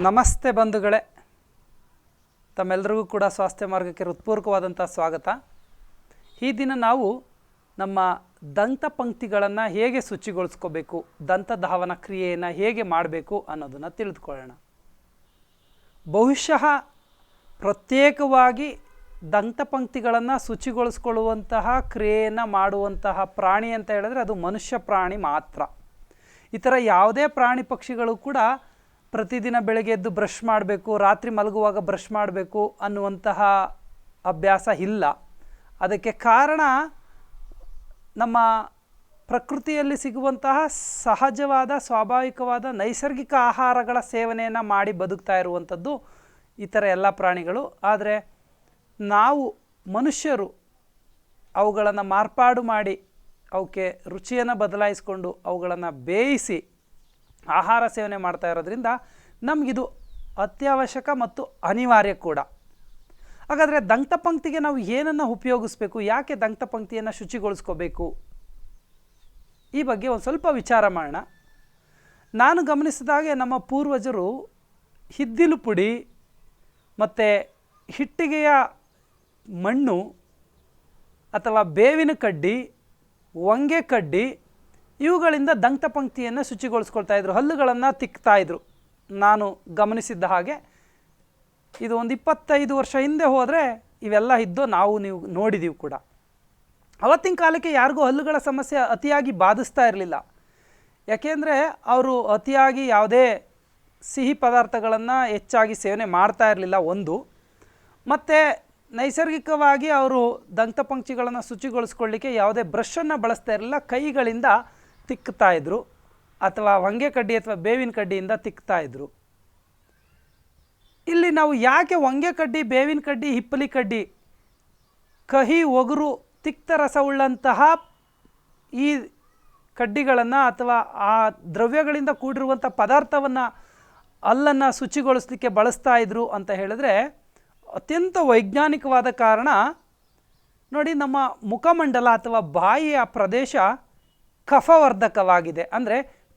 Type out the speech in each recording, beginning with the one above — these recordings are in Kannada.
ನಮಸ್ತೆ ಬಂಧುಗಳೇ, ತಮ್ಮೆಲ್ಲರಿಗೂ ಕೂಡ ಸ್ವಾಸ್ಥ್ಯ ಮಾರ್ಗಕ್ಕೆ ಹೃತ್ಪೂರ್ವಕವಾದಂಥ ಸ್ವಾಗತ. ಈ ದಿನ ನಾವು ನಮ್ಮ ದಂತಪಂಕ್ತಿಗಳನ್ನು ಹೇಗೆ ಶುಚಿಗೊಳಿಸ್ಕೋಬೇಕು, ದಂತಧಾವನ ಕ್ರಿಯೆಯನ್ನು ಹೇಗೆ ಮಾಡಬೇಕು ಅನ್ನೋದನ್ನು ತಿಳಿದುಕೊಳ್ಳೋಣ. ಬಹುಶಃ ಪ್ರತ್ಯೇಕವಾಗಿ ದಂತಪಂಕ್ತಿಗಳನ್ನು ಶುಚಿಗೊಳಿಸ್ಕೊಳ್ಳುವಂತಹ ಕ್ರಿಯೆಯನ್ನು ಮಾಡುವಂತಹ ಪ್ರಾಣಿ ಅಂತ ಹೇಳಿದ್ರೆ ಅದು ಮನುಷ್ಯ ಪ್ರಾಣಿ ಮಾತ್ರ. ಇತರ ಯಾವುದೇ ಪ್ರಾಣಿ ಪಕ್ಷಿಗಳು ಕೂಡ ಪ್ರತಿದಿನ ಬೆಳಗ್ಗೆ ಎದ್ದು ಬ್ರಷ್ ಮಾಡಬೇಕು, ರಾತ್ರಿ ಮಲಗುವಾಗ ಬ್ರಷ್ ಮಾಡಬೇಕು ಅನ್ನುವಂತಹ ಅಭ್ಯಾಸ ಇಲ್ಲ. ಅದಕ್ಕೆ ಕಾರಣ ನಮ್ಮ ಪ್ರಕೃತಿಯಲ್ಲಿ ಸಿಗುವಂತಹ ಸಹಜವಾದ ಸ್ವಾಭಾವಿಕವಾದ ನೈಸರ್ಗಿಕ ಆಹಾರಗಳ ಸೇವನೆಯನ್ನು ಮಾಡಿ ಬದುಕ್ತಾ ಇರುವಂಥದ್ದು ಇತರ ಎಲ್ಲ ಪ್ರಾಣಿಗಳು. ಆದರೆ ನಾವು ಮನುಷ್ಯರು ಅವುಗಳನ್ನು ಮಾರ್ಪಾಡು ಮಾಡಿ ಅವಕ್ಕೆ ರುಚಿಯನ್ನು ಬದಲಾಯಿಸಿಕೊಂಡು ಅವುಗಳನ್ನು ಬೇಯಿಸಿ ಆಹಾರ ಸೇವನೆ ಮಾಡ್ತಾ ಇರೋದ್ರಿಂದ ನಮಗಿದು ಅತ್ಯವಶ್ಯಕ ಮತ್ತು ಅನಿವಾರ್ಯ ಕೂಡ. ಹಾಗಾದರೆ ದಂತಪಂಕ್ತಿಗೆ ನಾವು ಏನನ್ನು ಉಪಯೋಗಿಸ್ಬೇಕು, ಯಾಕೆ ದಂತಪಂಕ್ತಿಯನ್ನು ಶುಚಿಗೊಳಿಸ್ಕೋಬೇಕು, ಈ ಬಗ್ಗೆ ಒಂದು ಸ್ವಲ್ಪ ವಿಚಾರ ಮಾಡೋಣ. ನಾನು ಗಮನಿಸಿದಾಗೆ ನಮ್ಮ ಪೂರ್ವಜರು ಹಿದ್ದಿಲು ಪುಡಿ ಮತ್ತು ಹಿಟ್ಟಿಗೆಯ ಮಣ್ಣು ಅಥವಾ ಬೇವಿನ ಕಡ್ಡಿ, ಹೊಂಗೆ ಕಡ್ಡಿ ಇವುಗಳಿಂದ ದಂತಪಂಕ್ತಿಯನ್ನು ಶುಚಿಗೊಳಿಸ್ಕೊಳ್ತಾ ಇದ್ರು, ಹಲ್ಲುಗಳನ್ನು ತಿಕ್ತಾಯಿದ್ರು. ನಾನು ಗಮನಿಸಿದ್ದ ಹಾಗೆ ಇದು ಒಂದು 25 ವರ್ಷ ಹಿಂದೆ ಹೋದರೆ ಇವೆಲ್ಲ ಇದ್ದು ನೀವು ನೋಡಿದ್ದೀವಿ ಕೂಡ. ಅವತ್ತಿನ ಕಾಲಕ್ಕೆ ಯಾರಿಗೂ ಹಲ್ಲುಗಳ ಸಮಸ್ಯೆ ಅತಿಯಾಗಿ ಬಾಧಿಸ್ತಾ ಇರಲಿಲ್ಲ. ಯಾಕೆಂದರೆ ಅವರು ಅತಿಯಾಗಿ ಯಾವುದೇ ಸಿಹಿ ಪದಾರ್ಥಗಳನ್ನು ಹೆಚ್ಚಾಗಿ ಸೇವನೆ ಮಾಡ್ತಾ ಇರಲಿಲ್ಲ ಒಂದು. ಮತ್ತು ನೈಸರ್ಗಿಕವಾಗಿ ಅವರು ದಂತಪಂಕ್ತಿಗಳನ್ನು ಶುಚಿಗೊಳಿಸ್ಕೊಳ್ಳಿಕ್ಕೆ ಯಾವುದೇ ಬ್ರಷನ್ನು ಬಳಸ್ತಾ ಇರಲಿಲ್ಲ, ಕೈಗಳಿಂದ ತಿಕ್ತಾಯಿದ್ರು ಅಥವಾ ಹೊಂಗೆ ಕಡ್ಡಿ ಅಥವಾ ಬೇವಿನ ಕಡ್ಡಿಯಿಂದ ತಿಕ್ತಾಯಿದ್ರು. ಇಲ್ಲಿ ನಾವು ಯಾಕೆ ಹೊಂಗೆ ಕಡ್ಡಿ, ಬೇವಿನ ಕಡ್ಡಿ, ಹಿಪ್ಪಲಿ ಕಡ್ಡಿ, ಕಹಿ, ಒಗರು, ತಿಕ್ತ ರಸವುಳ್ಳಂತಹ ಈ ಕಡ್ಡಿಗಳನ್ನು ಅಥವಾ ಆ ದ್ರವ್ಯಗಳಿಂದ ಕೂಡಿರುವಂಥ ಪದಾರ್ಥವನ್ನು ಹಲ್ಲನ್ನು ಶುಚಿಗೊಳಿಸಲಿಕ್ಕೆ ಬಳಸ್ತಾ ಇದ್ರು ಅಂತ ಹೇಳಿದ್ರೆ ಅತ್ಯಂತ ವೈಜ್ಞಾನಿಕವಾದ ಕಾರಣ. ನೋಡಿ, ನಮ್ಮ ಮುಖಮಂಡಲ ಅಥವಾ ಬಾಯಿಯ ಪ್ರದೇಶ ಕಫವರ್ಧಕವಾಗಿದೆ. ಅಂದರೆ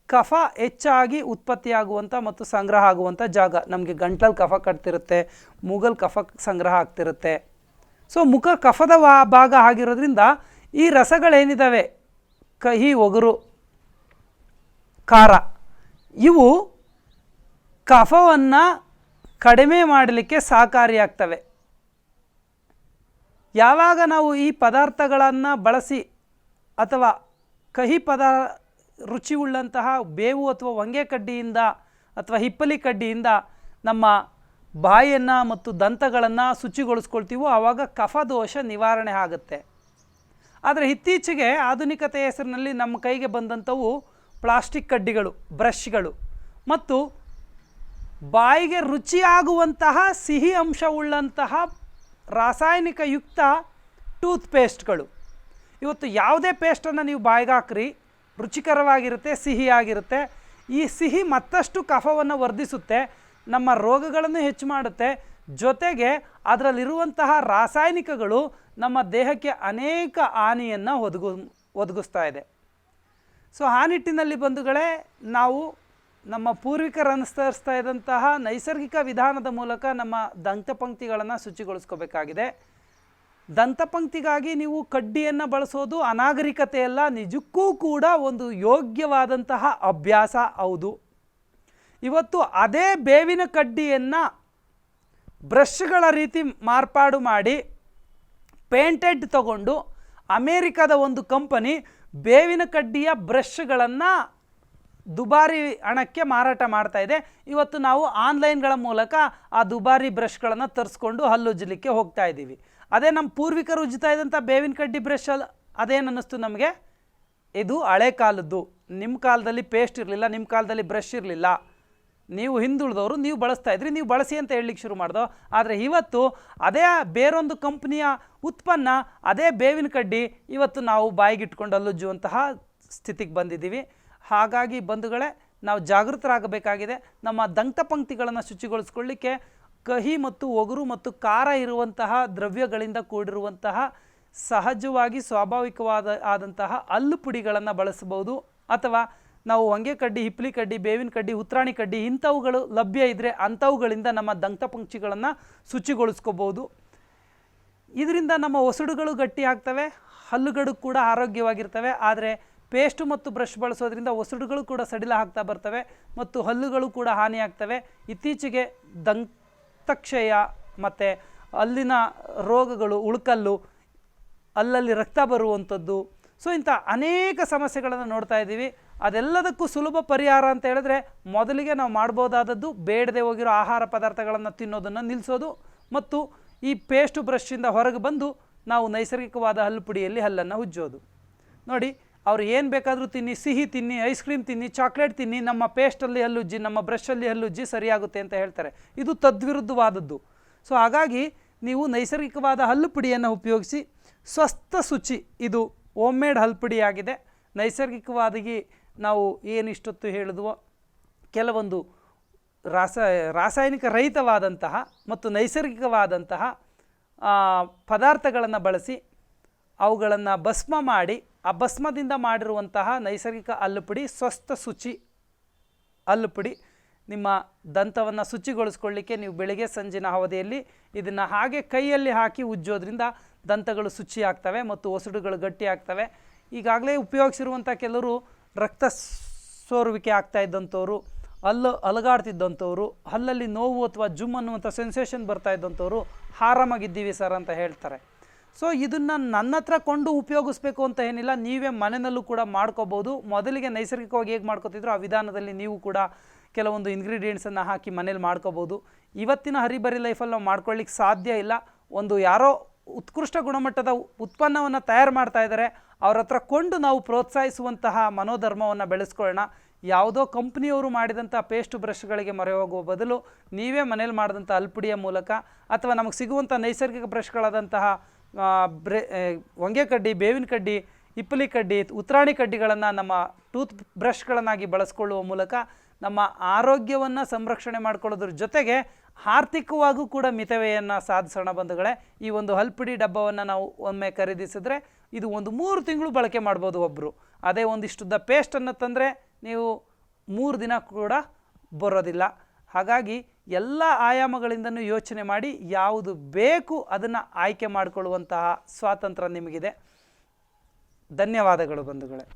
ಕಫ ಹೆಚ್ಚಾಗಿ ಉತ್ಪತ್ತಿಯಾಗುವಂಥ ಮತ್ತು ಸಂಗ್ರಹ ಆಗುವಂಥ ಜಾಗ. ನಮಗೆ ಗಂಟಲಲ್ಲಿ ಕಫ ಕಟ್ತಿರುತ್ತೆ, ಮೂಗಲ್ಲಿ ಕಫ ಸಂಗ್ರಹ ಆಗ್ತಿರುತ್ತೆ. ಸೊ ಮುಖ ಕಫದ ಭಾಗ ಆಗಿರೋದ್ರಿಂದ ಈ ರಸಗಳೇನಿದ್ದಾವೆ, ಕಹಿ, ಒಗರು, ಖಾರ, ಇವು ಕಫವನ್ನು ಕಡಿಮೆ ಮಾಡಲಿಕ್ಕೆ ಸಹಕಾರಿಯಾಗ್ತವೆ. ಯಾವಾಗ ನಾವು ಈ ಪದಾರ್ಥಗಳನ್ನು ಬಳಸಿ ಅಥವಾ ಕಹಿ ರುಚಿ ಉಳ್ಳಂತಹ ಬೇವು ಅಥವಾ ಹೊಂಗೆ ಕಡ್ಡಿಯಿಂದ ಅಥವಾ ಹಿಪ್ಪಲಿ ಕಡ್ಡಿಯಿಂದ ನಮ್ಮ ಬಾಯನ್ನು ಮತ್ತು ದಂತಗಳನ್ನು ಶುಚಿಗೊಳಿಸ್ಕೊಳ್ತೀವೋ ಆವಾಗ ಕಫದೋಷ ನಿವಾರಣೆ ಆಗುತ್ತೆ. ಆದರೆ ಇತ್ತೀಚೆಗೆ ಆಧುನಿಕತೆಯ ಹೆಸರಿನಲ್ಲಿ ನಮ್ಮ ಕೈಗೆ ಬಂದಂಥವು ಪ್ಲಾಸ್ಟಿಕ್ ಕಡ್ಡಿಗಳು, ಬ್ರಷ್ಗಳು ಮತ್ತು ಬಾಯಿಗೆ ರುಚಿಯಾಗುವಂತಹ ಸಿಹಿ ಅಂಶವುಳ್ಳಂತಹ ರಾಸಾಯನಿಕ ಯುಕ್ತ ಟೂತ್ಪೇಸ್ಟ್ಗಳು. ಇವತ್ತು ಯಾವುದೇ ಪೇಸ್ಟನ್ನು ನೀವು ಬಾಯಿಗೆ ಹಾಕ್ರಿ, ರುಚಿಕರವಾಗಿರುತ್ತೆ, ಸಿಹಿಯಾಗಿರುತ್ತೆ. ಈ ಸಿಹಿ ಮತ್ತಷ್ಟು ಕಫವನ್ನು ವರ್ಧಿಸುತ್ತೆ, ನಮ್ಮ ರೋಗಗಳನ್ನು ಹೆಚ್ಚು ಮಾಡುತ್ತೆ. ಜೊತೆಗೆ ಅದರಲ್ಲಿರುವಂತಹ ರಾಸಾಯನಿಕಗಳು ನಮ್ಮ ದೇಹಕ್ಕೆ ಅನೇಕ ಹಾನಿಯನ್ನು ಒದಗಿಸ್ತಾ ಇದೆ. ಸೊ ಆ ನಿಟ್ಟಿನಲ್ಲಿ ಬಂಧುಗಳೇ, ನಾವು ನಮ್ಮ ಪೂರ್ವಿಕರು ಅನುಸರಿಸ್ತಾ ಇದ್ದಂತಹ ನೈಸರ್ಗಿಕ ವಿಧಾನದ ಮೂಲಕ ನಮ್ಮ ದಂತಪಂಕ್ತಿಗಳನ್ನು ಶುಚಿಗೊಳಿಸ್ಕೋಬೇಕಾಗಿದೆ. ದಂತಪಂಕ್ತಿಗಾಗಿ ನೀವು ಕಡ್ಡಿಯನ್ನು ಬಳಸೋದು ಅನಾಗರಿಕತೆಯಲ್ಲ, ನಿಜಕ್ಕೂ ಕೂಡ ಒಂದು ಯೋಗ್ಯವಾದಂತಹ ಅಭ್ಯಾಸ ಹೌದು. ಇವತ್ತು ಅದೇ ಬೇವಿನ ಕಡ್ಡಿಯನ್ನು ಬ್ರಷ್ಗಳ ರೀತಿ ಮಾರ್ಪಾಡು ಮಾಡಿ ಪೇಂಟೆಡ್ ತಗೊಂಡು ಅಮೇರಿಕಾದ ಒಂದು ಕಂಪನಿ ಬೇವಿನ ಕಡ್ಡಿಯ ಬ್ರಷ್ಗಳನ್ನು ದುಬಾರಿ ಹಣಕ್ಕೆ ಮಾರಾಟ ಮಾಡ್ತಾ ಇದೆ. ಇವತ್ತು ನಾವು ಆನ್ಲೈನ್ಗಳ ಮೂಲಕ ಆ ದುಬಾರಿ ಬ್ರಷ್ಗಳನ್ನು ತರಿಸ್ಕೊಂಡು ಹಲ್ಲುಜ್ಜಲಿಕ್ಕೆ ಹೋಗ್ತಾ ಇದ್ದೀವಿ. ಅದೇ ನಮ್ಮ ಪೂರ್ವಿಕರು ಉಜ್ಜುತ್ತಾ ಇದ್ದಂಥ ಬೇವಿನ ಕಡ್ಡಿ ಬ್ರಷ್ ಅದೇನು ಅನ್ನಿಸ್ತು ನಮಗೆ, ಇದು ಹಳೆ ಕಾಲದ್ದು. ನಿಮ್ಮ ಕಾಲದಲ್ಲಿ ಪೇಸ್ಟ್ ಇರಲಿಲ್ಲ, ನಿಮ್ಮ ಕಾಲದಲ್ಲಿ ಬ್ರಷ್ ಇರಲಿಲ್ಲ, ನೀವು ಹಿಂದುಳಿದವರು, ನೀವು ಬಳಸ್ತಾ ಇದ್ರಿ, ನೀವು ಬಳಸಿ ಅಂತ ಹೇಳಲಿಕ್ಕೆ ಶುರು ಮಾಡ್ದೋ. ಆದರೆ ಇವತ್ತು ಅದೇ ಬೇರೊಂದು ಕಂಪ್ನಿಯ ಉತ್ಪನ್ನ, ಅದೇ ಬೇವಿನ ಕಡ್ಡಿ ಇವತ್ತು ನಾವು ಬಾಯಿಗಿಟ್ಕೊಂಡು ಹಲ್ಲುಜ್ಜುವಂತಹ ಸ್ಥಿತಿಗೆ ಬಂದಿದ್ದೀವಿ. ಹಾಗಾಗಿ ಬಂಧುಗಳೇ, ನಾವು ಜಾಗೃತರಾಗಬೇಕಾಗಿದೆ. ನಮ್ಮ ದಂತಪಂಕ್ತಿಗಳನ್ನು ಶುಚಿಗೊಳಿಸ್ಕೊಳ್ಳಿಕ್ಕೆ ಕಹಿ ಮತ್ತು ಒಗರು ಮತ್ತು ಖಾರ ಇರುವಂತಹ ದ್ರವ್ಯಗಳಿಂದ ಕೂಡಿರುವಂತಹ ಸಹಜವಾಗಿ ಸ್ವಾಭಾವಿಕವಾದಂತಹ ಹಲ್ಲು ಪುಡಿಗಳನ್ನು ಬಳಸಬಹುದು. ಅಥವಾ ನಾವು ಹೊಂಗೆ ಕಡ್ಡಿ, ಹಿಪ್ಪಲಿ ಕಡ್ಡಿ, ಬೇವಿನ ಕಡ್ಡಿ, ಉತ್ರಾಣಿ ಕಡ್ಡಿ ಇಂಥವುಗಳು ಲಭ್ಯ ಇದ್ದರೆ ಅಂಥವುಗಳಿಂದ ನಮ್ಮ ದಂತಪಂಕ್ತಿಗಳನ್ನು ಶುಚಿಗೊಳಿಸ್ಕೋಬೋದು. ಇದರಿಂದ ನಮ್ಮ ಒಸಡುಗಳು ಗಟ್ಟಿ ಆಗ್ತವೆ, ಹಲ್ಲುಗಳು ಕೂಡ ಆರೋಗ್ಯವಾಗಿರ್ತವೆ. ಆದರೆ ಪೇಸ್ಟು ಮತ್ತು ಬ್ರಷ್ ಬಳಸೋದ್ರಿಂದ ಒಸಡುಗಳು ಕೂಡ ಸಡಿಲ ಆಗ್ತಾ ಬರ್ತವೆ ಮತ್ತು ಹಲ್ಲುಗಳು ಕೂಡ ಹಾನಿಯಾಗ್ತವೆ. ಇತ್ತೀಚೆಗೆ ದಂತಕ್ಷಯ ಮತ್ತು ಹಲ್ಲಿನ ರೋಗಗಳು, ಉಳುಕಲ್ಲು, ಅಲ್ಲಲ್ಲಿ ರಕ್ತ ಬರುವಂಥದ್ದು, ಸೊ ಇಂಥ ಅನೇಕ ಸಮಸ್ಯೆಗಳನ್ನು ನೋಡ್ತಾ ಇದ್ದೀವಿ. ಅದೆಲ್ಲದಕ್ಕೂ ಸುಲಭ ಪರಿಹಾರ ಅಂತ ಹೇಳಿದ್ರೆ ಮೊದಲಿಗೆ ನಾವು ಮಾಡ್ಬೋದಾದದ್ದು ಬೇಡದೆ ಹೋಗಿರೋ ಆಹಾರ ಪದಾರ್ಥಗಳನ್ನು ತಿನ್ನೋದನ್ನು ನಿಲ್ಲಿಸೋದು ಮತ್ತು ಈ ಪೇಸ್ಟು ಬ್ರಷ್ಷಿಂದ ಹೊರಗೆ ಬಂದು ನಾವು ನೈಸರ್ಗಿಕವಾದ ಹಲ್ಲು ಪುಡಿಯಲ್ಲಿ ಹಲ್ಲನ್ನು ಉಜ್ಜೋದು. ನೋಡಿ, ಅವ್ರು ಏನು ಬೇಕಾದರೂ ತಿನ್ನಿ, ಸಿಹಿ ತಿನ್ನಿ, ಐಸ್ ಕ್ರೀಮ್ ತಿನ್ನಿ, ಚಾಕ್ಲೇಟ್ ತಿನ್ನಿ, ನಮ್ಮ ಪೇಸ್ಟಲ್ಲಿ ಹಲ್ಲುಜ್ಜಿ, ನಮ್ಮ ಬ್ರಷಲ್ಲಿ ಹಲ್ಲುಜ್ಜಿ ಸರಿಯಾಗುತ್ತೆ ಅಂತ ಹೇಳ್ತಾರೆ. ಇದು ತದ್ವಿರುದ್ಧವಾದದ್ದು. ಸೊ ಹಾಗಾಗಿ ನೀವು ನೈಸರ್ಗಿಕವಾದ ಹಲ್ಲು ಪುಡಿಯನ್ನು ಉಪಯೋಗಿಸಿ. ಸ್ವಸ್ಥ ಶುಚಿ ಇದು ಹೋಮ್ ಮೇಡ್ ಹಲ್ಲು ಪುಡಿಯಾಗಿದೆ. ನೈಸರ್ಗಿಕವಾಗಿ ನಾವು ಏನಿಷ್ಟೊತ್ತು ಹೇಳಿದ್ವೋ ಕೆಲವೊಂದು ರಾಸಾಯನಿಕ ರಹಿತವಾದಂತಹ ಮತ್ತು ನೈಸರ್ಗಿಕವಾದಂತಹ ಪದಾರ್ಥಗಳನ್ನು ಬಳಸಿ ಅವುಗಳನ್ನು ಭಸ್ಮ ಮಾಡಿ ಆ ಭಸ್ಮದಿಂದ ಮಾಡಿರುವಂತಹ ನೈಸರ್ಗಿಕ ಹಲ್ಲುಪುಡಿ ಸ್ವಸ್ಥ ಶುಚಿ ಹಲ್ಲುಪುಡಿ. ನಿಮ್ಮ ದಂತವನ್ನು ಶುಚಿಗೊಳಿಸ್ಕೊಳ್ಳಿಕ್ಕೆ ನೀವು ಬೆಳಗ್ಗೆ ಸಂಜಿನ ಅವಧಿಯಲ್ಲಿ ಇದನ್ನು ಹಾಗೆ ಕೈಯಲ್ಲಿ ಹಾಕಿ ಉಜ್ಜೋದ್ರಿಂದ ದಂತಗಳು ಶುಚಿ ಆಗ್ತವೆ ಮತ್ತು ಒಸಡುಗಳು ಗಟ್ಟಿ ಆಗ್ತವೆ. ಈಗಾಗಲೇ ಉಪಯೋಗಿಸಿರುವಂಥ ಕೆಲವರು ರಕ್ತ ಸೋರುವಿಕೆ ಆಗ್ತಾ ಇದ್ದಂಥವ್ರು, ಹಲ್ಲು ಅಲಗಾಡ್ತಿದ್ದಂಥವ್ರು, ಹಲ್ಲಲ್ಲಿ ನೋವು ಅಥವಾ ಜುಮ್ ಅನ್ನುವಂಥ ಸೆನ್ಸೇಷನ್ ಬರ್ತಾ ಇದ್ದಂಥವ್ರು ಆರಾಮಾಗಿದ್ದೀವಿ ಸರ್ ಅಂತ ಹೇಳ್ತಾರೆ. ಸೊ ಇದನ್ನು ನನ್ನ ಹತ್ರ ಕೊಂಡು ಉಪಯೋಗಿಸ್ಬೇಕು ಅಂತ ಏನಿಲ್ಲ, ನೀವೇ ಮನೆಯಲ್ಲೂ ಕೂಡ ಮಾಡ್ಕೋಬೋದು. ಮೊದಲಿಗೆ ನೈಸರ್ಗಿಕವಾಗಿ ಹೇಗೆ ಮಾಡ್ಕೋತಿದ್ರು ಆ ವಿಧಾನದಲ್ಲಿ ನೀವು ಕೂಡ ಕೆಲವೊಂದು ಇಂಗ್ರೀಡಿಯೆಂಟ್ಸನ್ನು ಹಾಕಿ ಮನೇಲಿ ಮಾಡ್ಕೋಬೋದು. ಇವತ್ತಿನ ಹರಿಬರಿ ಲೈಫಲ್ಲಿ ನಾವು ಮಾಡ್ಕೊಳ್ಳಿಕ್ಕೆ ಸಾಧ್ಯ ಇಲ್ಲ. ಒಂದು ಯಾರೋ ಉತ್ಕೃಷ್ಟ ಗುಣಮಟ್ಟದ ಉತ್ಪನ್ನವನ್ನು ತಯಾರು ಮಾಡ್ತಾ ಇದ್ದಾರೆ, ಅವ್ರ ಹತ್ರ ಕೊಂಡು ನಾವು ಪ್ರೋತ್ಸಾಹಿಸುವಂತಹ ಮನೋಧರ್ಮವನ್ನು ಬೆಳೆಸ್ಕೊಳ್ಳೋಣ. ಯಾವುದೋ ಕಂಪ್ನಿಯವರು ಮಾಡಿದಂಥ ಪೇಸ್ಟು ಬ್ರಷ್ಗಳಿಗೆ ಮೊರೆ ಹೋಗುವ ಬದಲು ನೀವೇ ಮನೇಲಿ ಮಾಡಿದಂಥ ಹಲ್ಪುಡಿಯ ಮೂಲಕ ಅಥವಾ ನಮಗೆ ಸಿಗುವಂಥ ನೈಸರ್ಗಿಕ ಬ್ರಷ್ಗಳಾದಂತಹ ಹೊಂಗೆ ಕಡ್ಡಿ, ಬೇವಿನ ಕಡ್ಡಿ, ಹಿಪ್ಪಲಿ ಕಡ್ಡಿ, ಉತ್ರಾಣಿ ಕಡ್ಡಿಗಳನ್ನು ನಮ್ಮ ಟೂತ್ ಬ್ರಷ್ಗಳನ್ನಾಗಿ ಬಳಸ್ಕೊಳ್ಳುವ ಮೂಲಕ ನಮ್ಮ ಆರೋಗ್ಯವನ್ನು ಸಂರಕ್ಷಣೆ ಮಾಡ್ಕೊಳ್ಳೋದ್ರ ಜೊತೆಗೆ ಆರ್ಥಿಕವಾಗೂ ಕೂಡ ಮಿತವ್ಯಯನ್ನು ಸಾಧಿಸೋಣ ಬಂಧುಗಳೇ. ಈ ಒಂದು ಹಲ್ಪುಡಿ ಡಬ್ಬವನ್ನು ನಾವು ಒಮ್ಮೆ ಖರೀದಿಸಿದ್ರೆ ಇದು ಒಂದು 3 ತಿಂಗಳು ಬಳಕೆ ಮಾಡ್ಬೋದು ಒಬ್ಬರು. ಅದೇ ಒಂದಿಷ್ಟುದ್ದ ಪೇಸ್ಟನ್ನು ತಂದರೆ ನೀವು 3 ದಿನ ಕೂಡ ಬರೋದಿಲ್ಲ. ಹಾಗಾಗಿ ಎಲ್ಲ ಆಯಾಮಗಳಿಂದನೂ ಯೋಚನೆ ಮಾಡಿ ಯಾವುದು ಬೇಕು ಅದನ್ನು ಆಯ್ಕೆ ಮಾಡಿಕೊಳ್ಳುವಂತಹ ಸ್ವಾತಂತ್ರ್ಯ ನಿಮಗಿದೆ. ಧನ್ಯವಾದಗಳು ಬಂಧುಗಳೇ.